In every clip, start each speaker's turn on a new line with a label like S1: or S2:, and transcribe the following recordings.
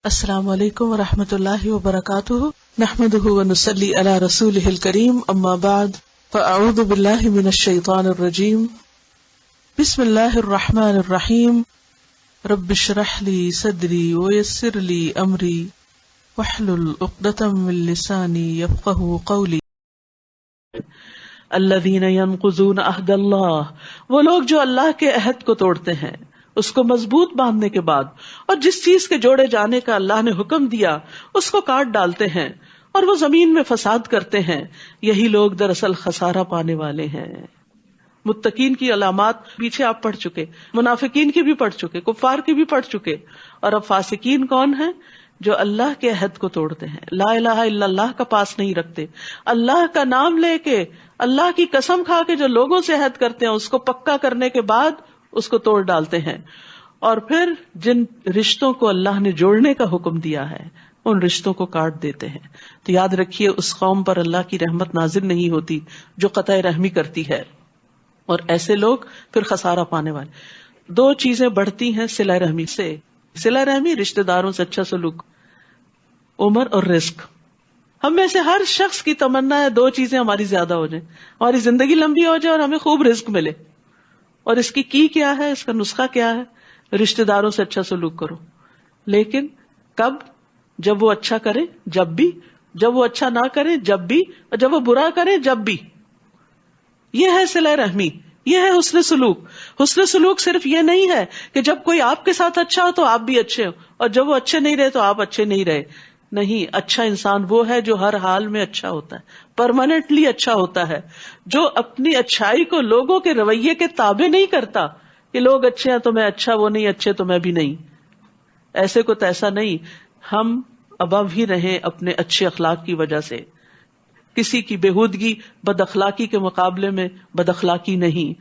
S1: السلام علیکم ورحمۃ اللہ وبرکاتہ، نحمده ونصلی علی رسولہ الکریم، اما بعد فاعوذ باللہ من الشیطان الرجیم، بسم اللہ الرحمن الرحیم، رب اشرح لی صدری ویسر لی امری واحلل عقدۃ من لسانی یفقهوا قولی۔ الذین ینقضون عہد اللہ، وہ لوگ جو اللہ کے عہد کو توڑتے ہیں، اس کو مضبوط باندھنے کے بعد، اور جس چیز کے جوڑے جانے کا اللہ نے حکم دیا اس کو کاٹ ڈالتے ہیں، اور وہ زمین میں فساد کرتے ہیں، یہی لوگ دراصل خسارہ پانے والے ہیں۔ متقین کی علامات پیچھے آپ پڑھ چکے، منافقین کی بھی پڑھ چکے، کفار کی بھی پڑھ چکے، اور اب فاسقین کون ہیں؟ جو اللہ کے عہد کو توڑتے ہیں، لا الہ الا اللہ کا پاس نہیں رکھتے، اللہ کا نام لے کے، اللہ کی قسم کھا کے جو لوگوں سے عہد کرتے ہیں اس کو پکا کرنے کے بعد اس کو توڑ ڈالتے ہیں، اور پھر جن رشتوں کو اللہ نے جوڑنے کا حکم دیا ہے ان رشتوں کو کاٹ دیتے ہیں۔ تو یاد رکھیے اس قوم پر اللہ کی رحمت نازل نہیں ہوتی جو قطع رحمی کرتی ہے، اور ایسے لوگ پھر خسارہ پانے والے۔ دو چیزیں بڑھتی ہیں صلہ رحمی سے، صلہ رحمی رشتہ داروں سے اچھا سلوک، عمر اور رزق۔ ہم میں سے ہر شخص کی تمنا ہے دو چیزیں ہماری زیادہ ہو جائیں، ہماری زندگی لمبی ہو جائے اور ہمیں خوب رزق ملے۔ اور اس کی کیا ہے، اس کا نسخہ کیا ہے؟ رشتہ داروں سے اچھا سلوک کرو۔ لیکن کب؟ جب وہ اچھا کرے، جب بھی، جب وہ اچھا نہ کرے جب بھی، اور جب وہ برا کرے جب بھی۔ یہ ہے صلہ رحمی، یہ ہے حسن سلوک۔ حسن سلوک صرف یہ نہیں ہے کہ جب کوئی آپ کے ساتھ اچھا ہو تو آپ بھی اچھے ہو، اور جب وہ اچھے نہیں رہے تو آپ اچھے نہیں رہے۔ نہیں، اچھا انسان وہ ہے جو ہر حال میں اچھا ہوتا ہے، پرماننٹلی اچھا ہوتا ہے، جو اپنی اچھائی کو لوگوں کے رویے کے تابع نہیں کرتا کہ لوگ اچھے ہیں تو میں اچھا، وہ نہیں اچھے تو میں بھی نہیں۔ ایسے کو تیسا نہیں، ہم ابو ہی رہیں اپنے اچھے اخلاق کی وجہ سے۔ کسی کی بےہودگی بد اخلاقی کے مقابلے میں بد اخلاقی نہیں،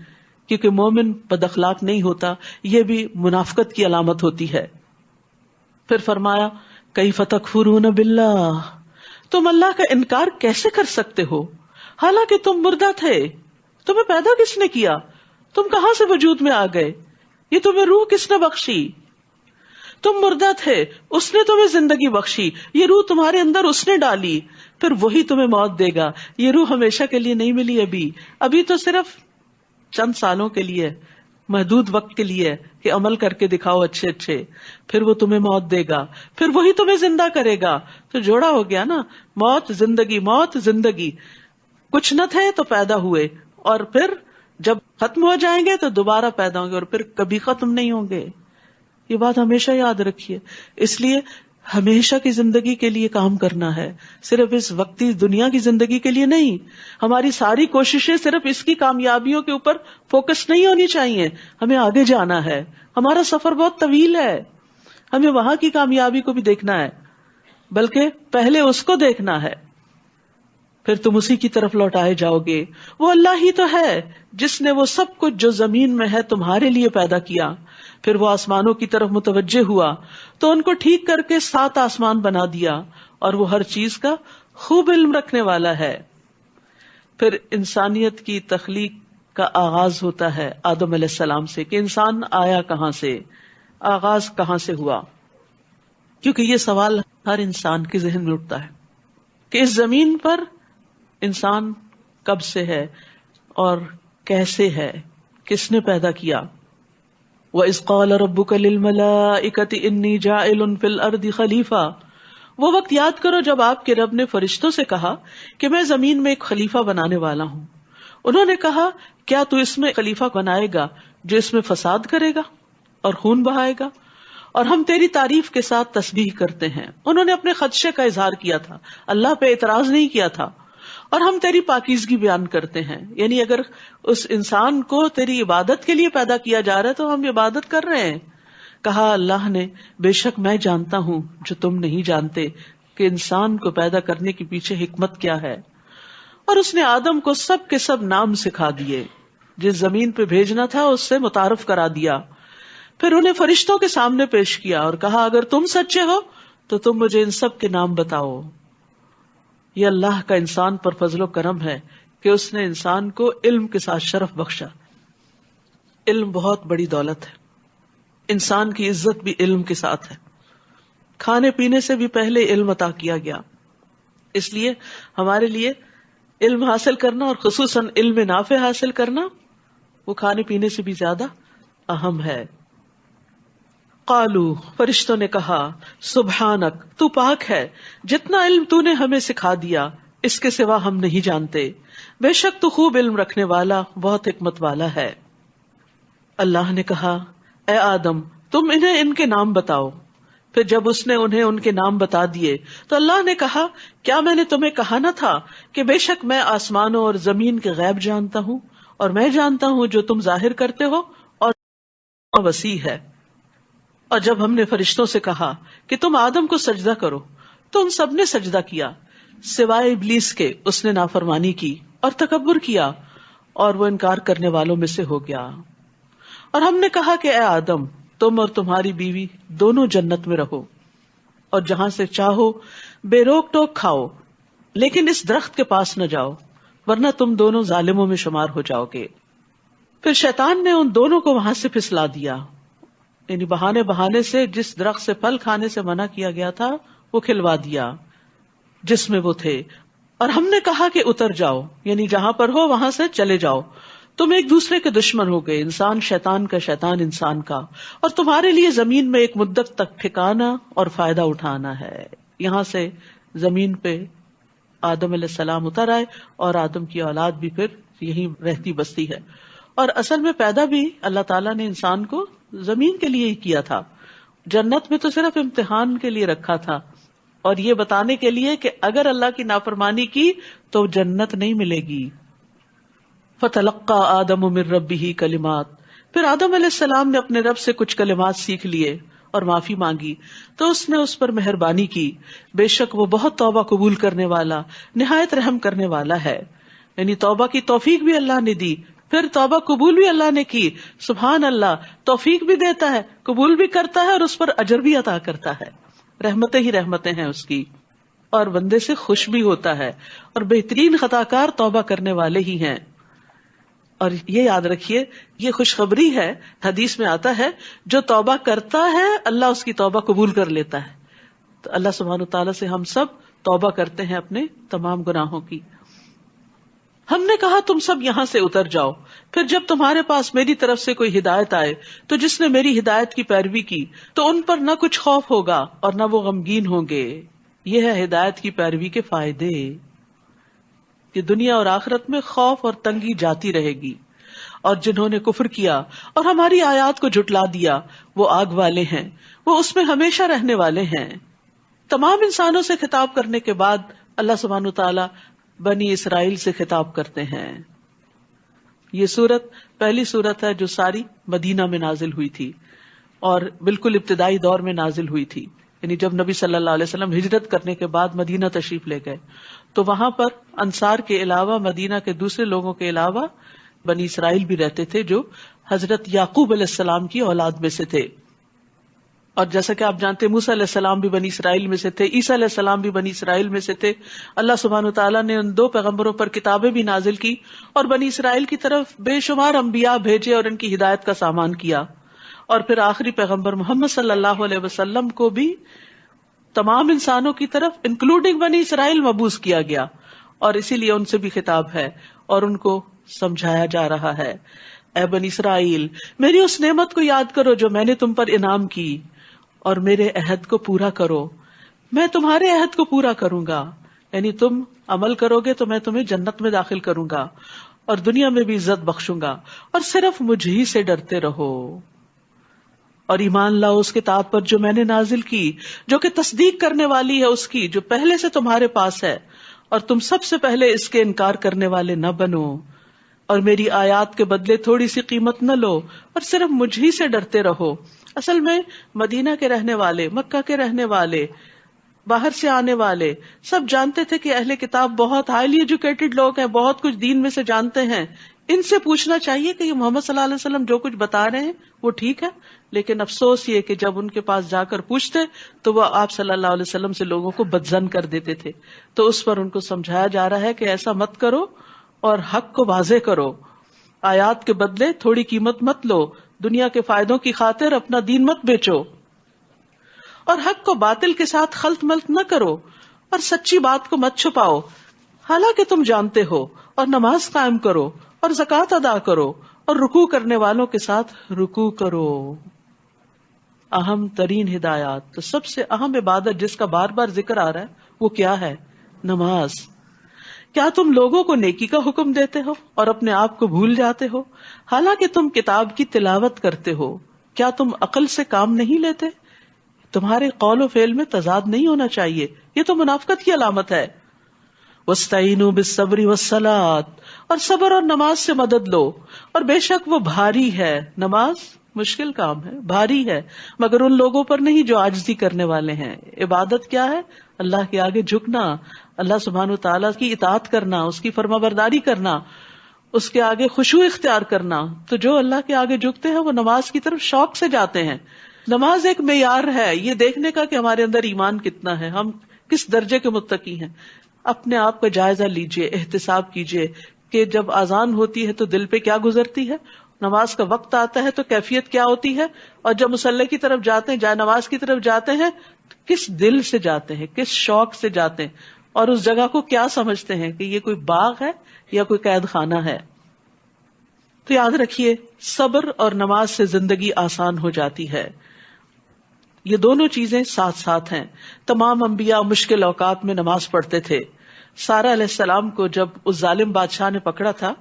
S1: کیونکہ مومن بد اخلاق نہیں ہوتا، یہ بھی منافقت کی علامت ہوتی ہے۔ پھر فرمایا کیف تکفرون باللہ، تم اللہ کا انکار کیسے کر سکتے ہو حالانکہ تم مردہ تھے؟ تمہیں پیدا کس نے کیا؟ تم کہاں سے وجود میں آ گئے؟ یہ تمہیں روح کس نے بخشی؟ تم مردہ تھے، اس نے تمہیں زندگی بخشی، یہ روح تمہارے اندر اس نے ڈالی، پھر وہی تمہیں موت دے گا۔ یہ روح ہمیشہ کے لیے نہیں ملی، ابھی تو صرف چند سالوں کے لیے، محدود وقت کے لیے کہ عمل کر کے دکھاؤ اچھے اچھے، پھر وہ تمہیں موت دے گا، پھر وہی تمہیں زندہ کرے گا۔ تو جوڑا ہو گیا نا، موت زندگی، موت زندگی۔ کچھ نہ تھے تو پیدا ہوئے، اور پھر جب ختم ہو جائیں گے تو دوبارہ پیدا ہوں گے، اور پھر کبھی ختم نہیں ہوں گے۔ یہ بات ہمیشہ یاد رکھیے۔ اس لیے ہمیشہ کی زندگی کے لیے کام کرنا ہے، صرف اس وقتی دنیا کی زندگی کے لیے نہیں۔ ہماری ساری کوششیں صرف اس کی کامیابیوں کے اوپر فوکس نہیں ہونی چاہیے، ہمیں آگے جانا ہے، ہمارا سفر بہت طویل ہے، ہمیں وہاں کی کامیابی کو بھی دیکھنا ہے، بلکہ پہلے اس کو دیکھنا ہے، پھر تم اسی کی طرف لوٹائے جاؤ گے۔ وہ اللہ ہی تو ہے جس نے وہ سب کچھ جو زمین میں ہے تمہارے لیے پیدا کیا۔ پھر وہ آسمانوں کی طرف متوجہ ہوا تو ان کو ٹھیک کر کے 7 آسمان بنا دیا، اور وہ ہر چیز کا خوب علم رکھنے والا ہے۔ پھر انسانیت کی تخلیق کا آغاز ہوتا ہے آدم علیہ السلام سے، کہ انسان آیا کہاں سے، آغاز کہاں سے ہوا، کیونکہ یہ سوال ہر انسان کے ذہن میں اٹھتا ہے کہ اس زمین پر انسان کب سے ہے اور کیسے ہے، کس نے پیدا کیا۔ وَإِذْ قَالَ رَبُّكَ لِلْمَلَائِكَةِ إِنِّي جَاعِلٌ فِي الْأَرْضِ خَلِيفَةً، وہ وقت یاد کرو جب آپ کے رب نے فرشتوں سے کہا کہ میں زمین میں ایک خلیفہ بنانے والا ہوں۔ انہوں نے کہا کیا تو اس میں خلیفہ بنائے گا جو اس میں فساد کرے گا اور خون بہائے گا؟ اور ہم تیری تعریف کے ساتھ تسبیح کرتے ہیں۔ انہوں نے اپنے خدشے کا اظہار کیا تھا، اللہ پہ اعتراض نہیں کیا تھا۔ اور ہم تیری پاکیزگی بیان کرتے ہیں، یعنی اگر اس انسان کو تیری عبادت کے لیے پیدا کیا جا رہا ہے تو ہم عبادت کر رہے ہیں۔ کہا اللہ نے بے شک میں جانتا ہوں جو تم نہیں جانتے، کہ انسان کو پیدا کرنے کے پیچھے حکمت کیا ہے۔ اور اس نے آدم کو سب کے سب نام سکھا دیے، جس زمین پہ بھیجنا تھا اس سے متعارف کرا دیا۔ پھر انہیں فرشتوں کے سامنے پیش کیا اور کہا اگر تم سچے ہو تو تم مجھے ان سب کے نام بتاؤ۔ یہ اللہ کا انسان پر فضل و کرم ہے کہ اس نے انسان کو علم کے ساتھ شرف بخشا۔ علم بہت بڑی دولت ہے، انسان کی عزت بھی علم کے ساتھ ہے۔ کھانے پینے سے بھی پہلے علم عطا کیا گیا. اس لیے ہمارے لیے علم حاصل کرنا اور خصوصاً علم نافع حاصل کرنا وہ کھانے پینے سے بھی زیادہ اہم ہے. قالو، فرشتوں نے کہا، سبحانک، تو پاک ہے، جتنا علم تو نے ہمیں سکھا دیا اس کے سوا ہم نہیں جانتے، بے شک تو خوب علم رکھنے والا، بہت حکمت والا ہے. اللہ نے کہا، اے آدم تم انہیں ان کے نام بتاؤ. پھر جب اس نے انہیں ان کے نام بتا دیے تو اللہ نے کہا، کیا میں نے تمہیں کہا نہ تھا کہ بے شک میں آسمانوں اور زمین کے غیب جانتا ہوں، اور میں جانتا ہوں جو تم ظاہر کرتے ہو، اور وسیع ہے. اور جب ہم نے فرشتوں سے کہا کہ تم آدم کو سجدہ کرو تو ان سب نے سجدہ کیا سوائے ابلیس کے، اس نے نافرمانی کی اور تکبر کیا اور وہ انکار کرنے والوں میں سے ہو گیا. اور ہم نے کہا کہ اے آدم تم اور تمہاری بیوی دونوں جنت میں رہو اور جہاں سے چاہو بے روک ٹوک کھاؤ، لیکن اس درخت کے پاس نہ جاؤ ورنہ تم دونوں ظالموں میں شمار ہو جاؤ گے. پھر شیطان نے ان دونوں کو وہاں سے پھسلا دیا، یعنی بہانے سے جس درخت سے پھل کھانے سے منع کیا گیا تھا وہ کھلوا دیا جس میں وہ تھے. اور ہم نے کہا کہ اتر جاؤ، یعنی جہاں پر ہو وہاں سے چلے جاؤ، تم ایک دوسرے کے دشمن ہو گئے، انسان شیطان کا، شیطان انسان کا، اور تمہارے لیے زمین میں ایک مدت تک ٹھکانا اور فائدہ اٹھانا ہے. یہاں سے زمین پہ آدم علیہ السلام اتر آئے اور آدم کی اولاد بھی پھر یہی رہتی بستی ہے. اور اصل میں پیدا بھی اللہ تعالیٰ نے انسان کو زمین کے لیے ہی کیا تھا. جنت میں تو صرف امتحان کے لیے رکھا تھا اور یہ بتانے کے لیے کہ اگر اللہ کی نافرمانی کی تو جنت نہیں ملے گی. فَتَلَقَّى آدَمُ مِن رَبِّهِ کلمات، پھر آدم علیہ السلام نے اپنے رب سے کچھ کلمات سیکھ لیے اور معافی مانگی تو اس نے اس پر مہربانی کی، بے شک وہ بہت توبہ قبول کرنے والا، نہایت رحم کرنے والا ہے. یعنی توبہ کی توفیق بھی اللہ نے دی، پھر توبہ قبول بھی اللہ نے کی. سبحان اللہ، توفیق بھی دیتا ہے، قبول بھی کرتا ہے اور اس پر اجر بھی عطا کرتا ہے. رحمتیں ہی رحمتیں ہیں اس کی، اور بندے سے خوش بھی ہوتا ہے. اور بہترین خطاکار توبہ کرنے والے ہی ہیں. اور یہ یاد رکھیے، یہ خوشخبری ہے، حدیث میں آتا ہے جو توبہ کرتا ہے اللہ اس کی توبہ قبول کر لیتا ہے. تو اللہ سبحانہ وتعالیٰ سے ہم سب توبہ کرتے ہیں اپنے تمام گناہوں کی. ہم نے کہا تم سب یہاں سے اتر جاؤ، پھر جب تمہارے پاس میری طرف سے کوئی ہدایت آئے تو جس نے میری ہدایت کی پیروی کی تو ان پر نہ کچھ خوف ہوگا اور نہ وہ غمگین ہوں گے. یہ ہے ہدایت کی پیروی کے فائدے کہ دنیا اور آخرت میں خوف اور تنگی جاتی رہے گی. اور جنہوں نے کفر کیا اور ہماری آیات کو جھٹلا دیا وہ آگ والے ہیں، وہ اس میں ہمیشہ رہنے والے ہیں. تمام انسانوں سے خطاب کرنے کے بعد اللہ سبحانہ وتعالی بنی اسرائیل سے خطاب کرتے ہیں. یہ سورت پہلی سورت ہے جو ساری مدینہ میں نازل ہوئی تھی اور بالکل ابتدائی دور میں نازل ہوئی تھی. یعنی جب نبی صلی اللہ علیہ وسلم ہجرت کرنے کے بعد مدینہ تشریف لے گئے تو وہاں پر انصار کے علاوہ، مدینہ کے دوسرے لوگوں کے علاوہ بنی اسرائیل بھی رہتے تھے جو حضرت یعقوب علیہ السلام کی اولاد میں سے تھے. اور جیسا کہ آپ جانتے موسیٰ علیہ السلام بھی بنی اسرائیل میں سے تھے، عیسیٰ علیہ السلام بھی بنی اسرائیل میں سے تھے. اللہ سبحانہ وتعالیٰ نے ان دو پیغمبروں پر کتابیں بھی نازل کی اور بنی اسرائیل کی طرف بے شمار انبیاء بھیجے اور ان کی ہدایت کا سامان کیا. اور پھر آخری پیغمبر محمد صلی اللہ علیہ وسلم کو بھی تمام انسانوں کی طرف انکلوڈنگ بنی اسرائیل مبعوث کیا گیا، اور اسی لیے ان سے بھی خطاب ہے اور ان کو سمجھایا جا رہا ہے، اے بنی اسرائیل میری اس نعمت کو یاد کرو جو میں نے تم پر انعام کی، اور میرے عہد کو پورا کرو، میں تمہارے عہد کو پورا کروں گا. یعنی تم عمل کرو گے تو میں تمہیں جنت میں داخل کروں گا اور دنیا میں بھی عزت بخشوں گا. اور صرف مجھ ہی سے ڈرتے رہو اور ایمان لاؤ اس کتاب پر جو میں نے نازل کی، جو کہ تصدیق کرنے والی ہے اس کی جو پہلے سے تمہارے پاس ہے، اور تم سب سے پہلے اس کے انکار کرنے والے نہ بنو. اور میری آیات کے بدلے تھوڑی سی قیمت نہ لو اور صرف مجھ ہی سے ڈرتے رہو. اصل میں مدینہ کے رہنے والے، مکہ کے رہنے والے، باہر سے آنے والے سب جانتے تھے کہ اہل کتاب بہت ہائیلی ایجوکیٹڈ لوگ ہیں، بہت کچھ دین میں سے جانتے ہیں. ان سے پوچھنا چاہیے کہ یہ محمد صلی اللہ علیہ وسلم جو کچھ بتا رہے ہیں وہ ٹھیک ہے. لیکن افسوس یہ کہ جب ان کے پاس جا کر پوچھتے تو وہ آپ صلی اللہ علیہ وسلم سے لوگوں کو بدظن کر دیتے تھے. تو اس پر ان کو سمجھایا جا رہا ہے کہ ایسا مت کرو اور حق کو واضح کرو. آیات کے بدلے تھوڑی قیمت مت لو، دنیا کے فائدوں کی خاطر اپنا دین مت بیچو. اور حق کو باطل کے ساتھ خلط ملط نہ کرو اور سچی بات کو مت چھپاؤ، حالانکہ تم جانتے ہو، اور نماز قائم کرو اور زکوٰۃ ادا کرو اور رکوع کرنے والوں کے ساتھ رکوع کرو۔ اہم ترین ہدایات، تو سب سے اہم عبادت جس کا بار بار ذکر آ رہا ہے وہ کیا ہے؟ نماز۔ کیا تم لوگوں کو نیکی کا حکم دیتے ہو اور اپنے آپ کو بھول جاتے ہو، حالانکہ تم کتاب کی تلاوت کرتے ہو؟ کیا تم عقل سے کام نہیں لیتے؟ تمہارے قول و فعل میں تضاد نہیں ہونا چاہیے، یہ تو منافقت کی علامت ہے۔ وَاسْتَعِینُوا بِالصَّبْرِ وَالصَّلَاةِ، اور صبر اور نماز سے مدد لو، اور بے شک وہ بھاری ہے، نماز مشکل کام ہے، بھاری ہے، مگر ان لوگوں پر نہیں جو عاجزی کرنے والے ہیں۔ عبادت کیا ہے؟ اللہ کے آگے جھکنا، اللہ سبحانہ و تعالیٰ کی اطاعت کرنا، اس کی فرما برداری کرنا، اس کے آگے خشوع اختیار کرنا۔ تو جو اللہ کے آگے جھکتے ہیں وہ نماز کی طرف شوق سے جاتے ہیں۔ نماز ایک معیار ہے یہ دیکھنے کا کہ ہمارے اندر ایمان کتنا ہے، ہم کس درجے کے متقی ہیں۔ اپنے آپ کا جائزہ لیجئے، احتساب کیجئے کہ جب اذان ہوتی ہے تو دل پہ کیا گزرتی ہے، نماز کا وقت آتا ہے تو کیفیت کیا ہوتی ہے، اور جب مصلی کی طرف جاتے ہیں، جائے نماز کی طرف جاتے ہیں، کس دل سے جاتے ہیں، کس شوق سے جاتے ہیں، اور اس جگہ کو کیا سمجھتے ہیں کہ یہ کوئی باغ ہے یا کوئی قید خانہ ہے۔ تو یاد رکھیے، صبر اور نماز سے زندگی آسان ہو جاتی ہے۔ یہ دونوں چیزیں ساتھ ساتھ ہیں۔ تمام انبیاء مشکل اوقات میں نماز پڑھتے تھے۔ سارہ علیہ السلام کو جب اس ظالم بادشاہ نے پکڑا تھا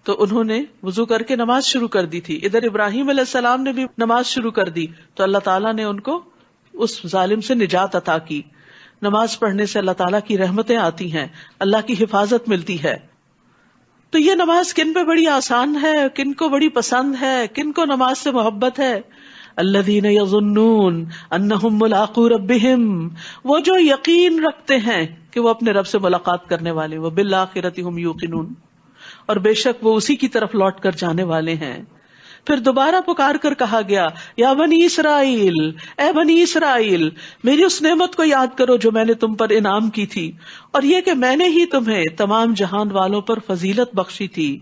S1: تو انہوں نے وضو کر کے نماز شروع کر دی تھی۔ ادھر ابراہیم علیہ السلام نے بھی نماز شروع کر دی تو اللہ تعالیٰ نے ان کو اس ظالم سے نجات عطا کی۔ نماز پڑھنے سے اللہ تعالیٰ کی رحمتیں آتی ہیں، اللہ کی حفاظت ملتی ہے۔ تو یہ نماز کن پہ بڑی آسان ہے، کن کو بڑی پسند ہے، کن کو نماز سے محبت ہے؟ الذین یظنون انہم ملاقو ربہم، وہ جو یقین رکھتے ہیں کہ وہ اپنے رب سے ملاقات کرنے والے، وبالآخرۃ ہم یوقنون، اور بے شک وہ اسی کی طرف لوٹ کر جانے والے ہیں۔ پھر دوبارہ پکار کر کہا گیا، یا بنی اسرائیل، اے بنی اسرائیل، میری اس نعمت کو یاد کرو جو میں نے تم پر انعام کی تھی، اور یہ کہ میں نے ہی تمہیں تمام جہان والوں پر فضیلت بخشی تھی،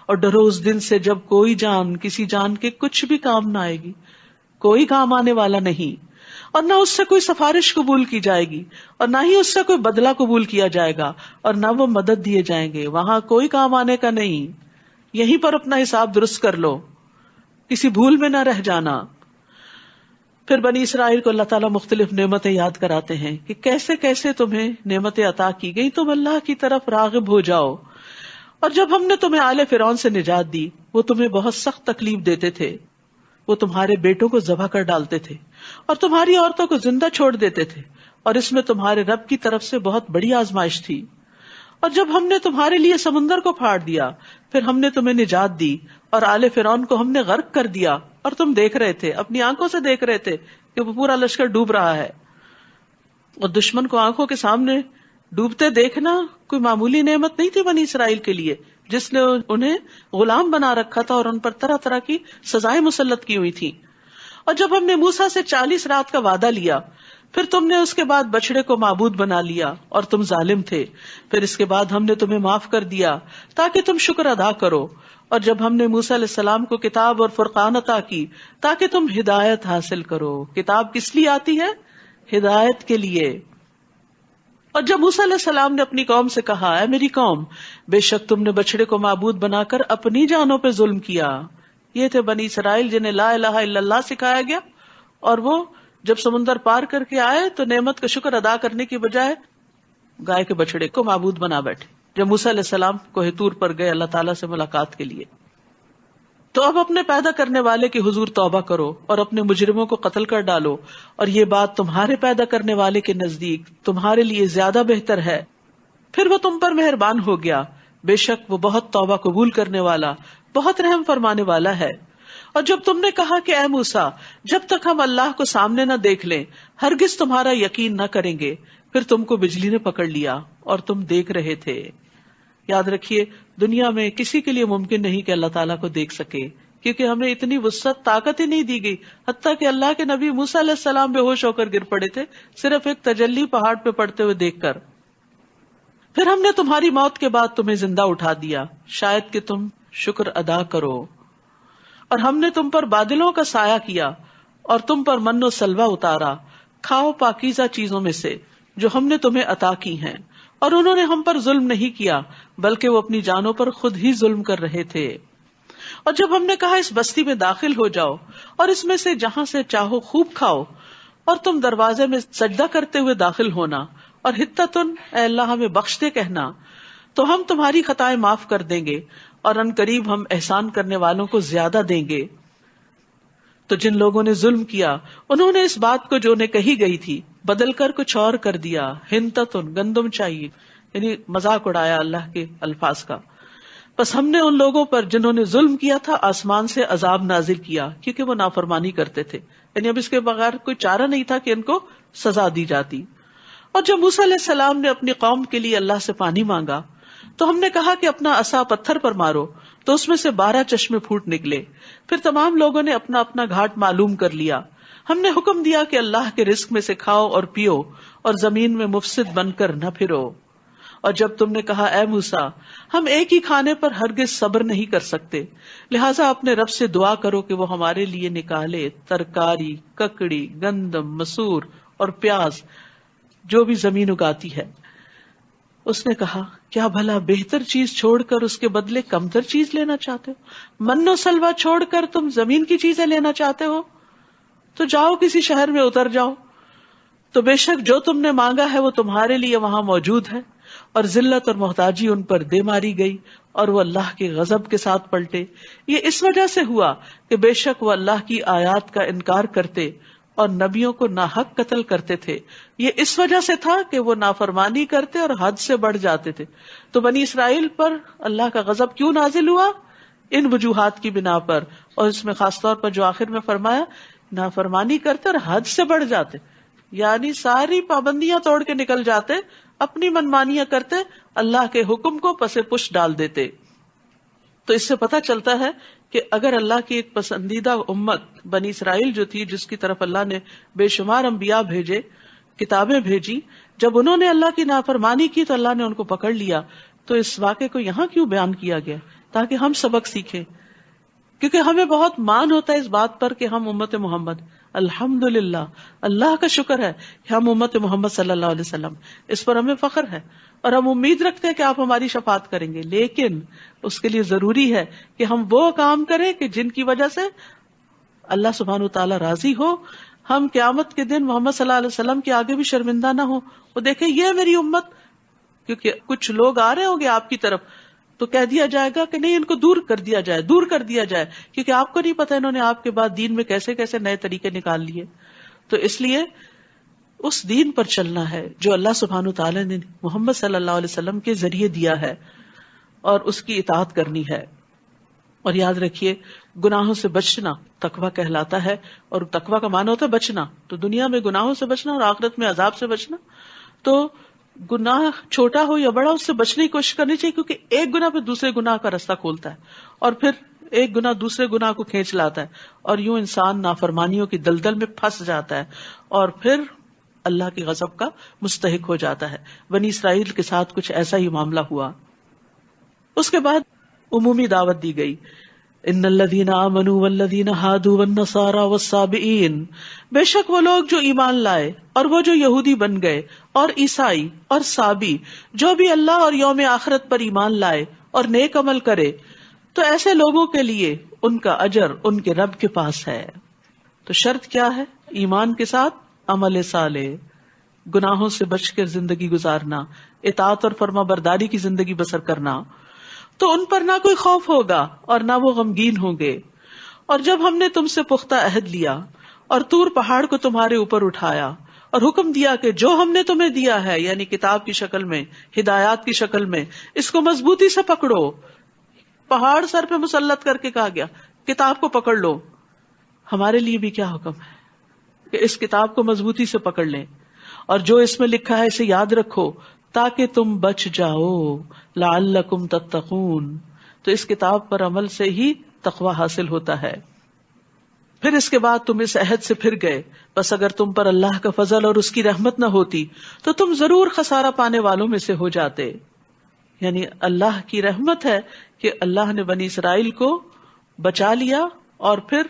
S1: اور ڈرو اس دن سے جب کوئی جان کسی جان کے کچھ بھی کام نہ آئے گی، کوئی کام آنے والا نہیں، اور نہ اس سے کوئی سفارش قبول کی جائے گی، اور نہ ہی اس سے کوئی بدلہ قبول کیا جائے گا، اور نہ وہ مدد دیے جائیں گے۔ وہاں کوئی کام آنے کا نہیں، یہیں پر اپنا حساب درست کر لو، کسی بھول میں نہ رہ جانا۔ پھر بنی اسرائیل کو اللہ تعالیٰ مختلف نعمتیں یاد کراتے ہیں کہ کیسے کیسے تمہیں نعمتیں عطا کی گئی، تم اللہ کی طرف راغب ہو جاؤ۔ اور جب ہم نے تمہیں آل فرعون سے نجات دی، وہ تمہیں بہت سخت تکلیف دیتے تھے، وہ تمہارے بیٹوں کو ذبح کر ڈالتے تھے اور تمہاری عورتوں کو زندہ چھوڑ دیتے تھے، اور اس میں تمہارے رب کی طرف سے بہت بڑی آزمائش تھی۔ اور جب ہم نے تمہارے لیے سمندر کو پھاڑ دیا، پھر ہم نے تمہیں نجات دی، اور آل فرعون کو ہم نے غرق کر دیا، اور تم دیکھ رہے تھے، اپنی آنکھوں سے دیکھ رہے تھے کہ وہ پورا لشکر ڈوب رہا ہے۔ اور دشمن کو آنکھوں کے سامنے ڈوبتے دیکھنا کوئی معمولی نعمت نہیں تھی بنی اسرائیل کے لیے، جس نے انہیں غلام بنا رکھا تھا اور ان پر طرح طرح کی سزائیں مسلط کی ہوئی تھی۔ اور جب ہم نے موسیٰ سے 40 رات کا وعدہ لیا، پھر تم نے اس کے بعد بچڑے کو معبود بنا لیا اور تم ظالم تھے، پھر اس کے بعد ہم نے تمہیں معاف کر دیا تاکہ تم شکر ادا کرو۔ اور جب ہم نے موسیٰ علیہ السلام کو کتاب اور فرقان عطا کی تاکہ تم ہدایت حاصل کرو۔ کتاب کس لیے آتی ہے؟ ہدایت کے لیے۔ اور جب موسیٰ علیہ السلام نے اپنی قوم سے کہا، اے میری قوم، بے شک تم نے بچڑے کو معبود بنا کر اپنی جانوں پہ ظلم کیا۔ یہ تھے بنی اسرائیل جنہیں لا الہ الا اللہ سکھایا گیا، اور وہ جب سمندر پار کر کے آئے تو نعمت کا شکر ادا کرنے کی بجائے گائے کے بچڑے کو معبود بنا بیٹھے۔ جب موسیٰ علیہ السلام کوہ طور پر گئے اللہ تعالیٰ سے ملاقات کے لیے، تو اب اپنے پیدا کرنے والے کی حضور توبہ کرو اور اپنے مجرموں کو قتل کر ڈالو، اور یہ بات تمہارے پیدا کرنے والے کے نزدیک تمہارے لیے زیادہ بہتر ہے، پھر وہ تم پر مہربان ہو گیا، بے شک وہ بہت توبہ قبول کرنے والا، بہت رحم فرمانے والا ہے۔ اور جب تم نے کہا کہ اے موسیٰ، جب تک ہم اللہ کو سامنے نہ دیکھ لیں ہرگز تمہارا یقین نہ کریں گے، پھر تم کو بجلی نے پکڑ لیا اور تم دیکھ رہے تھے۔ یاد رکھیے، دنیا میں کسی کے لیے ممکن نہیں کہ اللہ تعالیٰ کو دیکھ سکے، کیونکہ ہمیں اتنی وسعت طاقت ہی نہیں دی گئی، حتیٰ کہ اللہ کے نبی موسیٰ علیہ السلام بے ہوش ہو کر گر پڑے تھے صرف ایک تجلی پہاڑ پہ پڑتے ہوئے دیکھ کر۔ پھر ہم نے تمہاری موت کے بعد تمہیں زندہ اٹھا دیا شاید کہ تم شکر ادا کرو، اور ہم نے تم پر بادلوں کا سایہ کیا اور تم پر من و سلوہ اتارا، کھاؤ پاکیزہ چیزوں میں سے جو ہم نے تمہیں عطا کی ہیں، اور انہوں نے ہم پر ظلم نہیں کیا بلکہ وہ اپنی جانوں پر خود ہی ظلم کر رہے تھے۔ اور جب ہم نے کہا اس بستی میں داخل ہو جاؤ اور اس میں سے جہاں سے چاہو خوب کھاؤ، اور تم دروازے میں سجدہ کرتے ہوئے داخل ہونا، اور حتتن اے اللہ ہمیں بخش دے کہنا، تو ہم تمہاری خطائیں معاف کر دیں گے، اور ان قریب ہم احسان کرنے والوں کو زیادہ دیں گے۔ تو جن لوگوں نے ظلم کیا انہوں نے اس بات کو جو انہیں کہی گئی تھی بدل کر کچھ اور کر دیا، ہنتتن گندم چاہیے، یعنی مذاق اڑایا اللہ کے الفاظ کا۔ بس ہم نے ان لوگوں پر جنہوں نے ظلم کیا تھا آسمان سے عذاب نازل کیا، کیونکہ وہ نافرمانی کرتے تھے، یعنی اب اس کے بغیر کوئی چارہ نہیں تھا کہ ان کو سزا دی جاتی۔ اور جب موسیٰ علیہ السلام نے اپنی قوم کے لیے اللہ سے پانی مانگا تو ہم نے کہا کہ اپنا عصا پتھر پر مارو، تو اس میں سے 12 چشمے پھوٹ نکلے۔ پھر تمام لوگوں نے اپنا اپنا گھاٹ معلوم کر لیا۔ ہم نے حکم دیا کہ اللہ کے رزق میں سے کھاؤ اور پیو، اور زمین میں مفسد بن کر نہ پھرو۔ اور جب تم نے کہا اے موسیٰ ہم ایک ہی کھانے پر ہرگز صبر نہیں کر سکتے، لہٰذا اپنے رب سے دعا کرو کہ وہ ہمارے لیے نکالے ترکاری، ککڑی، گندم، مسور اور پیاز جو بھی زمین اگاتی ہے۔ اس نے کہا کیا بھلا بہتر چیز چھوڑ کر اس کے بدلے کمتر چیز لینا چاہتے ہو؟ من و سلوہ چھوڑ کر تم زمین کی چیزیں لینا چاہتے ہو؟ تو جاؤ کسی شہر میں اتر جاؤ، تو بے شک جو تم نے مانگا ہے وہ تمہارے لیے وہاں موجود ہے۔ اور ذلت اور محتاجی ان پر دے ماری گئی، اور وہ اللہ کے غضب کے ساتھ پلٹے۔ یہ اس وجہ سے ہوا کہ بے شک وہ اللہ کی آیات کا انکار کرتے اور نبیوں کو ناحق قتل کرتے تھے۔ یہ اس وجہ سے تھا کہ وہ نافرمانی کرتے اور حد سے بڑھ جاتے تھے۔ تو بنی اسرائیل پر اللہ کا غضب کیوں نازل ہوا؟ ان وجوہات کی بنا پر، اور اس میں خاص طور پر جو آخر میں فرمایا نافرمانی کرتے اور حد سے بڑھ جاتے، یعنی ساری پابندیاں توڑ کے نکل جاتے، اپنی منمانیاں کرتے، اللہ کے حکم کو پسے پش ڈال دیتے۔ تو اس سے پتہ چلتا ہے کہ اگر اللہ کی ایک پسندیدہ امت بنی اسرائیل جو تھی، جس کی طرف اللہ نے بے شمار انبیاء بھیجے، کتابیں بھیجی، جب انہوں نے اللہ کی نافرمانی کی تو اللہ نے ان کو پکڑ لیا۔ تو اس واقعے کو یہاں کیوں بیان کیا گیا؟ تاکہ ہم سبق سیکھیں، کیونکہ ہمیں بہت مان ہوتا ہے اس بات پر کہ ہم امت محمد، الحمدللہ، اللہ کا شکر ہے کہ ہم امت محمد صلی اللہ علیہ وسلم، اس پر ہمیں فخر ہے، اور ہم امید رکھتے ہیں کہ آپ ہماری شفاعت کریں گے۔ لیکن اس کے لیے ضروری ہے کہ ہم وہ کام کریں کہ جن کی وجہ سے اللہ سبحانہ وتعالی راضی ہو، ہم قیامت کے دن محمد صلی اللہ علیہ وسلم کے آگے بھی شرمندہ نہ ہو۔ وہ دیکھیں یہ میری امت، کیونکہ کچھ لوگ آ رہے ہوں گے آپ کی طرف، تو کہہ دیا جائے گا کہ نہیں ان کو دور کر دیا جائے، کیونکہ آپ کو نہیں پتا انہوں نے آپ کے بعد دین میں کیسے کیسے نئے طریقے نکال لیے۔ تو اس لیے اس دین پر چلنا ہے جو اللہ سبحانہ تعالیٰ نے محمد صلی اللہ علیہ وسلم کے ذریعے دیا ہے، اور اس کی اطاعت کرنی ہے۔ اور یاد رکھیے گناہوں سے بچنا تقویٰ کہلاتا ہے، اور تقویٰ کا معنی ہوتا ہے بچنا، تو دنیا میں گناہوں سے بچنا اور آخرت میں عذاب سے بچنا۔ تو گناہ چھوٹا ہو یا بڑا اس سے بچنے کی کوشش کرنی چاہیے، کیونکہ ایک گناہ پہ دوسرے گناہ کا راستہ کھولتا ہے، اور پھر ایک گناہ دوسرے گناہ کو کھینچ لاتا ہے، اور یوں انسان نافرمانیوں کی دلدل میں پھنس جاتا ہے، اور پھر اللہ کے غضب کا مستحق ہو جاتا ہے۔ بنی اسرائیل کے ساتھ کچھ ایسا ہی معاملہ ہوا۔ اس کے بعد عمومی دعوت دی گئی، ان الذین آمنوا والذین ہادوا والنصارى والصابئین، بے شک وہ لوگ جو ایمان لائے اور وہ جو یہودی بن گئے اور عیسائی اور صابی، جو بھی اللہ اور یوم آخرت پر ایمان لائے اور نیک عمل کرے، تو ایسے لوگوں کے لیے ان کا اجر ان کے رب کے پاس ہے۔ تو شرط کیا ہے؟ ایمان کے ساتھ عمل صالح، گناہوں سے بچ کر زندگی گزارنا، اطاعت اور فرما برداری کی زندگی بسر کرنا۔ تو ان پر نہ کوئی خوف ہوگا اور نہ وہ غمگین ہوں گے۔ اور جب ہم نے تم سے پختہ عہد لیا اور طور پہاڑ کو تمہارے اوپر اٹھایا اور حکم دیا کہ جو ہم نے تمہیں دیا ہے، یعنی کتاب کی شکل میں، ہدایات کی شکل میں، اس کو مضبوطی سے پکڑو۔ پہاڑ سر پہ مسلط کر کے کہا گیا کتاب کو پکڑ لو۔ ہمارے لیے بھی کیا حکم ہے کہ اس کتاب کو مضبوطی سے پکڑ لیں، اور جو اس میں لکھا ہے اسے یاد رکھو تاکہ تم بچ جاؤ، لعلکم تتقون۔ تو اس کتاب پر عمل سے ہی تقوی حاصل ہوتا ہے۔ پھر اس کے بعد تم اس عہد سے پھر گئے، بس اگر تم پر اللہ کا فضل اور اس کی رحمت نہ ہوتی تو تم ضرور خسارہ پانے والوں میں سے ہو جاتے۔ یعنی اللہ کی رحمت ہے کہ اللہ نے بنی اسرائیل کو بچا لیا اور پھر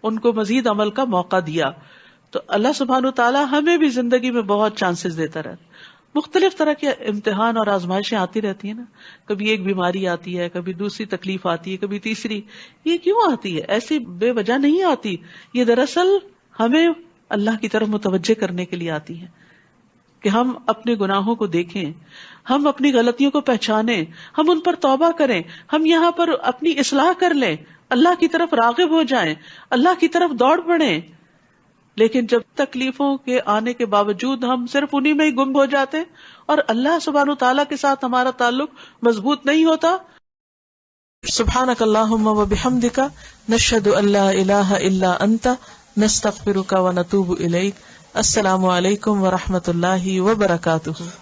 S1: ان کو مزید عمل کا موقع دیا۔ تو اللہ سبحانہ تعالیٰ ہمیں بھی زندگی میں بہت چانسز دیتا رہتا، مختلف طرح کے امتحان اور آزمائشیں آتی رہتی ہیں نا، کبھی ایک بیماری آتی ہے، کبھی دوسری تکلیف آتی ہے، کبھی تیسری. یہ کیوں آتی ہے؟ ایسی بے وجہ نہیں آتی، یہ دراصل ہمیں اللہ کی طرف متوجہ کرنے کے لیے آتی ہے کہ ہم اپنے گناہوں کو دیکھیں، ہم اپنی غلطیوں کو پہچانیں، ہم ان پر توبہ کریں، ہم یہاں پر اپنی اصلاح کر لیں، اللہ کی طرف راغب ہو جائیں، اللہ کی طرف دوڑ پڑیں. لیکن جب تکلیفوں کے آنے کے باوجود ہم صرف انہی میں ہی گم ہو جاتے اور اللہ سبحانہ تعالیٰ کے ساتھ ہمارا تعلق مضبوط نہیں ہوتا. سبحانک اللہم و بحمدک نشہد ان لا الہ الا انت نستغفرک و نتوب الیک. السلام علیکم و رحمۃ اللہ وبرکاتہ.